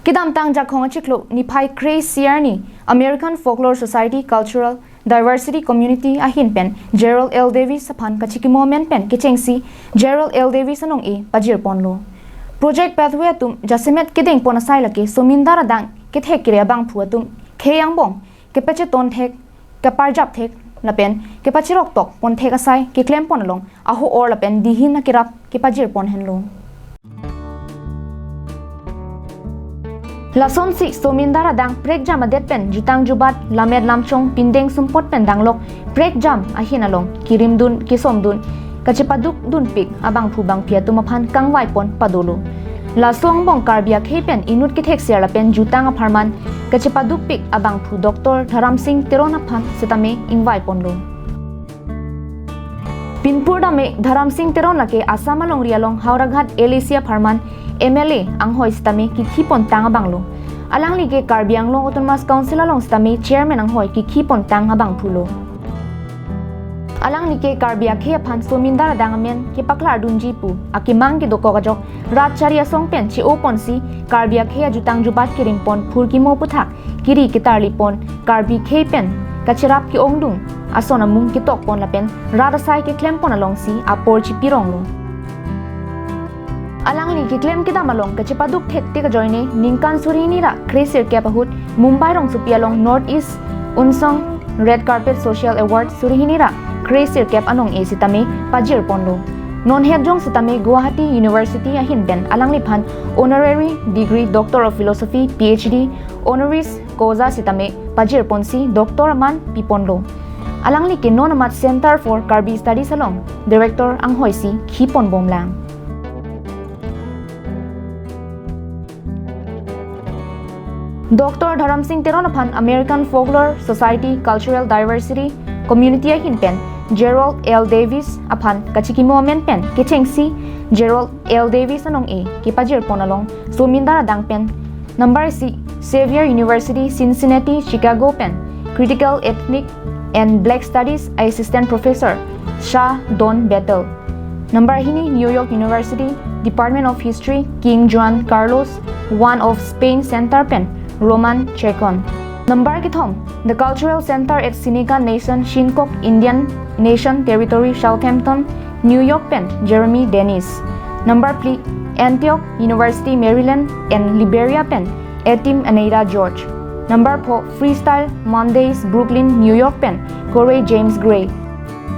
Kidam tang jakong chiklo ni phai craze year ni American Folklore Society Cultural Diversity Community ahin pen Gerald L. Davis aphan kachiki moment pen kichengsi Gerald L. Davis anong-eh pajir ponlo. Project pathway tum jasimet kideng pon asai laki somindara dang kithek kire bang phu tum kheyang bong kepache ton thek kaparjap thek lapen kepachirok tok pon thek asai ki claim pon long aho or lapen dihin na kirap kepajir pon henlo. Lason si somindara dang prek jam adet pen jutang jubat lamed lamchong pindeng sumpot pen danglok prek jam ahin along kirim dun kisom dun kachipaduk dun pik abang phubang pia tumaphan kangwai pon padolo. Lasong bong karbia khepen inut kithek siar pen jutang apharman kachipaduk pik abang phu Dr. Dharamsing Teron aphan setame ingwai ponlo. Pinpur dame Dharamsing Teron lake Assam along rialong Hauraghat Alicia Pharman MLA ang hoi stami kikhipon tang abanglo. Alang lige Karbiang long autonomous council along stami chairman ang hoi kikhipon tang abang phulo. Alang nike Karbia khe aphan somindara dangamen kipaklar dunji pu akimang ki doko kajok ratcharia songpen chi opon si Karbia khe jutang jubat kirimpon phurki mo puthak kiri kitarli pon Karbi khe pen kachirap ki ongdung asona mung ki tok pon lapen radasai ki klempon along si apor chi pironglo. Alang li ki claim kita malong kachipaduk thek tik joine ningkan surini ra crazy kepahut Mumbai rong supialong Northeast unsong red carpet social award surihini ra crazy kep anong-eh sitame pajir ponlo. Non hedjong sitame Guwahati University ahin ben alang liphan honorary degree Doctor of Philosophy PhD honoris causa sitame pajir ponsi Dr. Man piponlo. Alang li ki non amat Center for Karbi Studies along director ang hoisi khipon bomlang. Dr. Dharamsing Teron aphan American Folklore Society Cultural Diversity Community ahin pen Gerald L. Davis aphan kachiki moment pen kichengsi Gerald L. Davis anong-eh kipajir ponalong somindara dang pen number C Xavier University Cincinnati Chicago pen Critical Ethnic and Black Studies Assistant Professor Shah Don Bettel number hini New York University Department of History King Juan Carlos I of Spain Center pen Roman Chekon. Number kithom the Cultural Center at Seneca Nation Shinkok Indian Nation Territory Southampton New York pen Jeremy Dennis. Number pli Antioch University Maryland and Liberia pen Etim Aneira George. Number po Freestyle Mondays Brooklyn New York pen Corey James Gray.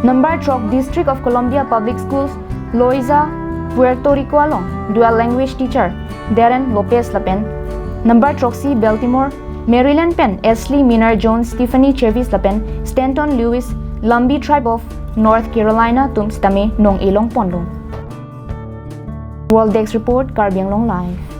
Number Trok District of Columbia Public Schools Loiza Puerto Rico along dual language teacher Darren Lopez Lapen. Number Troxy Baltimore Maryland pen Ashley Miner Jones Stephanie Chevis Lapen Stanton Lewis Lumbee Tribe of North Carolina tum stame nong ilong ponlo. World Dex Report Karbiang Long Live.